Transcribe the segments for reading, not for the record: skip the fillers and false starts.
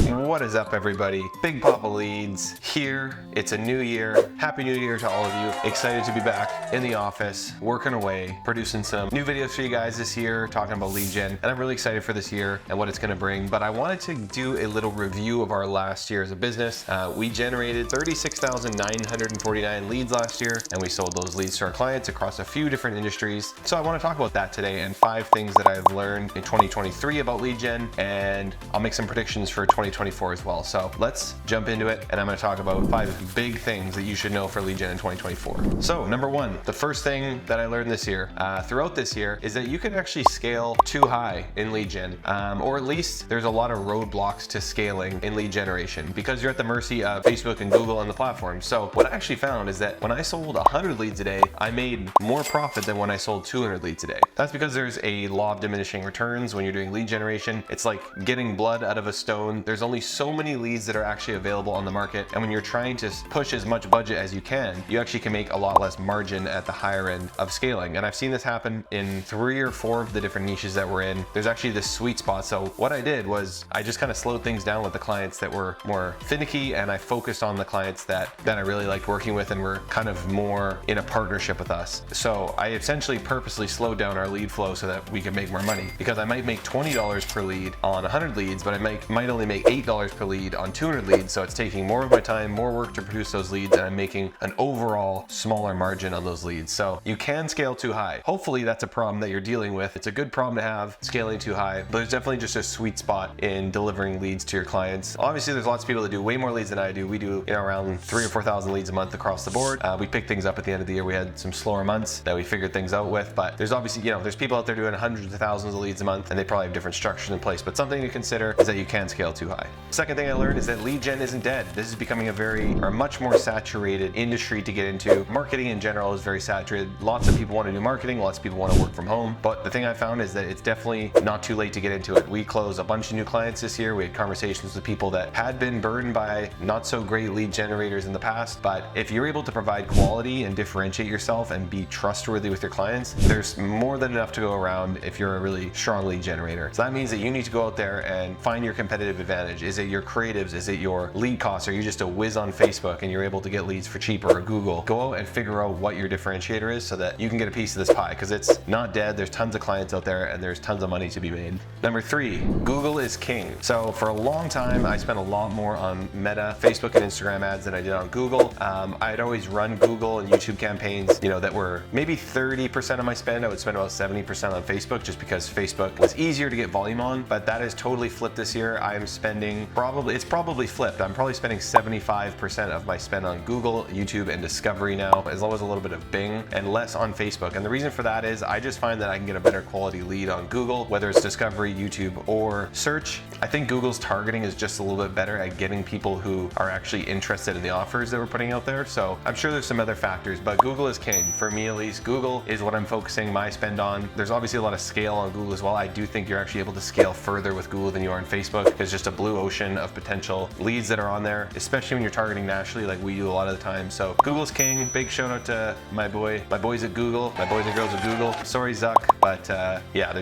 What is up, everybody? Big Papa Leads here. It's a new year. Happy New Year to all of you. Excited to be back in the office, working away, producing some new videos for you guys this year, talking about lead gen. And I'm really excited for this year and what it's going to bring. But I wanted to do a little review of our last year as a business. We generated 36,949 leads last year, and we sold those leads to our clients across a few different industries. So I want to talk about that today and 5 things that I've learned in 2023 about lead gen, and I'll make some predictions for 2024 as well. So let's jump into it, and I'm going to talk about 5 big things that you should know for lead gen in 2024. So number 1, the first thing that I learned this year, throughout this year, is that you can actually scale too high in lead gen, or at least there's a lot of roadblocks to scaling in lead generation because you're at the mercy of Facebook and Google and the platform. So what I actually found is that when I sold 100 leads a day, I made more profit than when I sold 200 leads a day. That's because there's a law of diminishing returns when you're doing lead generation. It's like getting blood out of a stone. There's only so many leads that are actually available on the market, and when you're trying to push as much budget as you can, you actually can make a lot less margin at the higher end of scaling. And I've seen this happen in 3 or 4 of the different niches that we're in. There's actually this sweet spot. So what I did was I just kind of slowed things down with the clients that were more finicky, and I focused on the clients that I really liked working with and were kind of more in a partnership with us. So I essentially purposely slowed down our lead flow so that we could make more money, because I might make $20 per lead on 100 leads, but I might only make $8 per lead on 200 leads. So it's taking more of my time, more work to produce those leads, and I'm making an overall smaller margin on those leads. So you can scale too high. Hopefully that's a problem that you're dealing with. It's a good problem to have, scaling too high, but there's definitely just a sweet spot in delivering leads to your clients. Obviously there's lots of people that do way more leads than I do. We do around 3,000 or 4,000 leads a month across the board. We picked things up at the end of the year. We had some slower months that we figured things out with, but there's obviously, there's people out there doing hundreds of thousands of leads a month, and they probably have different structures in place, but something to consider is that you can scale too high. Second thing I learned is that lead gen isn't dead. This is becoming a much more saturated industry to get into. Marketing in general is very saturated. Lots of people want to do marketing, lots of people want to work from home, but the thing I found is that it's definitely not too late to get into it. We closed a bunch of new clients this year. We had conversations with people that had been burdened by not so great lead generators in the past, but if you're able to provide quality and differentiate yourself and be trustworthy with your clients, there's more than enough to go around if you're a really strong lead generator. So that means that you need to go out there and find your competitive advantage. Is it your creatives? Is it your lead costs? Are you just a whiz on Facebook and you're able to get leads for cheaper, or Google? Go out and figure out what your differentiator is so that you can get a piece of this pie, because it's not dead. There's tons of clients out there and there's tons of money to be made. Number 3, Google is king. So for a long time, I spent a lot more on Meta, Facebook and Instagram ads than I did on Google. I'd always run Google and YouTube campaigns, that were maybe 30% of my spend. I would spend about 70% on Facebook, just because Facebook was easier to get volume on, but that is totally flipped this year. I'm spending it's probably flipped. I'm probably spending 75% of my spend on Google, YouTube, and Discovery now, as well as a little bit of Bing, and less on Facebook. And the reason for that is I just find that I can get a better quality lead on Google, whether it's Discovery, YouTube, or search. I think Google's targeting is just a little bit better at getting people who are actually interested in the offers that we're putting out there. So I'm sure there's some other factors, but Google is king. For me at least, Google is what I'm focusing my spend on. There's obviously a lot of scale on Google as well. I do think you're actually able to scale further with Google than you are on Facebook. There's just a blue ocean of potential leads that are on there, especially when you're targeting nationally like we do a lot of the time. So Google's king. Big shout out to my boys at Google, my boys and girls at Google. Sorry, Zuck, but yeah,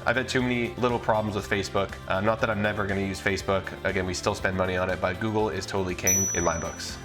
I've had too many little problems with Facebook. Not that I'm never going to use Facebook. Again, we still spend money on it, but Google is totally king in my books.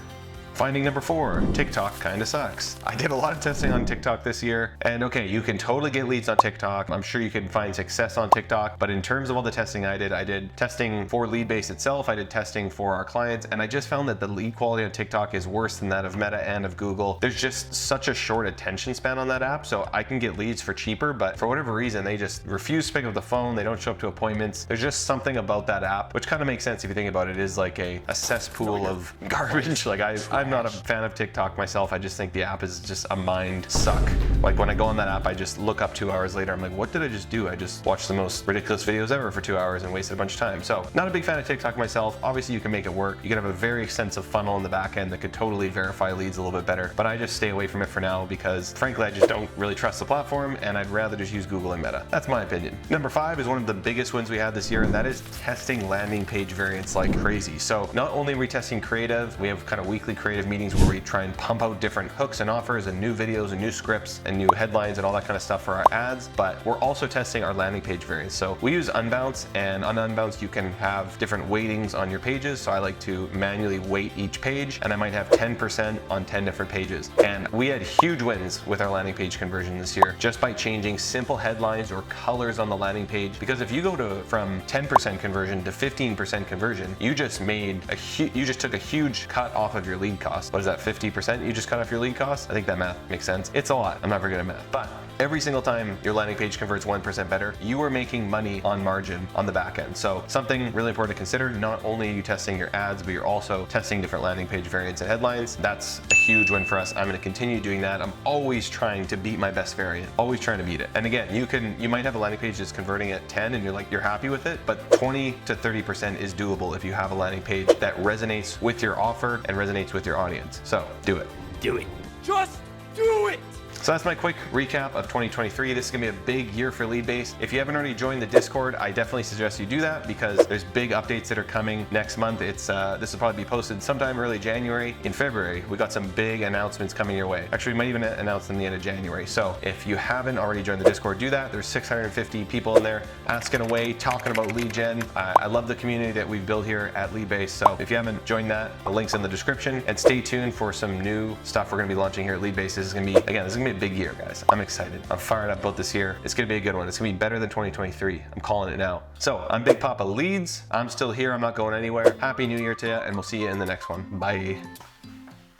Finding number 4, TikTok kinda sucks. I did a lot of testing on TikTok this year, and okay, you can totally get leads on TikTok. I'm sure you can find success on TikTok, but in terms of all the testing I did testing for Leadbase itself, I did testing for our clients, and I just found that the lead quality on TikTok is worse than that of Meta and of Google. There's just such a short attention span on that app, so I can get leads for cheaper, but for whatever reason, they just refuse to pick up the phone, they don't show up to appointments. There's just something about that app, which kind of makes sense if you think about it. It is like a cesspool of garbage. Like I'm not a fan of TikTok myself. I just think the app is just a mind suck. Like when I go on that app, I just look up 2 hours later. I'm like, what did I just do? I just watched the most ridiculous videos ever for 2 hours and wasted a bunch of time. So not a big fan of TikTok myself. Obviously you can make it work. You can have a very extensive funnel in the back end that could totally verify leads a little bit better, but I just stay away from it for now because frankly, I just don't really trust the platform and I'd rather just use Google and Meta. That's my opinion. Number 5 is one of the biggest wins we had this year, and that is testing landing page variants like crazy. So not only are we testing creative, we have kind of weekly creative creative meetings where we try and pump out different hooks and offers and new videos and new scripts and new headlines and all that kind of stuff for our ads. But we're also testing our landing page variants. So we use Unbounce, and on Unbounce you can have different weightings on your pages. So I like to manually weight each page, and I might have 10% on 10 different pages. And we had huge wins with our landing page conversion this year just by changing simple headlines or colors on the landing page. Because if you go from 10% conversion to 15% conversion, you just took a huge cut off of your lead cost. What is that, 50% you just cut off your lead cost? I think that math makes sense. It's a lot. I'm not very good at math, but every single time your landing page converts 1% better, you are making money on margin on the back end. So something really important to consider, not only are you testing your ads, but you're also testing different landing page variants and headlines. That's a huge win for us. I'm gonna continue doing that. I'm always trying to beat my best variant, always trying to beat it. And again, you might have a landing page that's converting at 10 and you're happy with it, but 20 to 30% is doable if you have a landing page that resonates with your offer and resonates with your audience. So do it. Do it. Just do it. So that's my quick recap of 2023. This is gonna be a big year for Leadbase. If you haven't already joined the Discord, I definitely suggest you do that because there's big updates that are coming next month. This will probably be posted sometime early January. In February, we got some big announcements coming your way. Actually, we might even announce them the end of January. So if you haven't already joined the Discord, do that. There's 650 people in there asking away, talking about lead gen. I love the community that we've built here at Leadbase. So if you haven't joined that, the link's in the description, and stay tuned for some new stuff we're gonna be launching here at Leadbase. This is gonna be a big year, guys. I'm excited. I'm fired up about this year. It's gonna be a good one. It's gonna be better than 2023. I'm calling it now. So I'm Big Papa Leads. I'm still here. I'm not going anywhere. Happy New Year to you, and we'll see you in the next one. Bye.